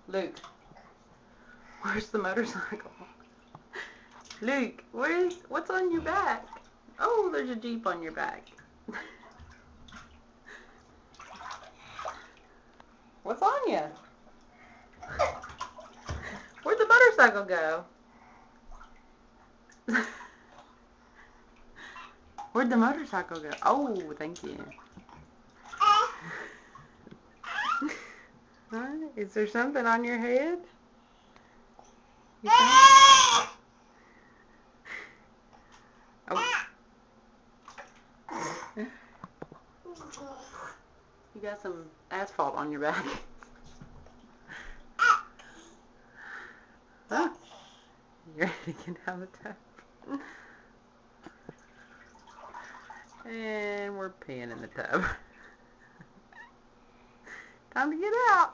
Luke, where's the motorcycle? Luke, what's on your back? Oh, there's a Jeep on your back. What's on you? Where'd the motorcycle go? Where'd the motorcycle go? Oh, thank you. Is there something on your head? Oh. You got some asphalt on your back. Huh? You ready to get out of the tub? And we're peeing in the tub. Time to get out.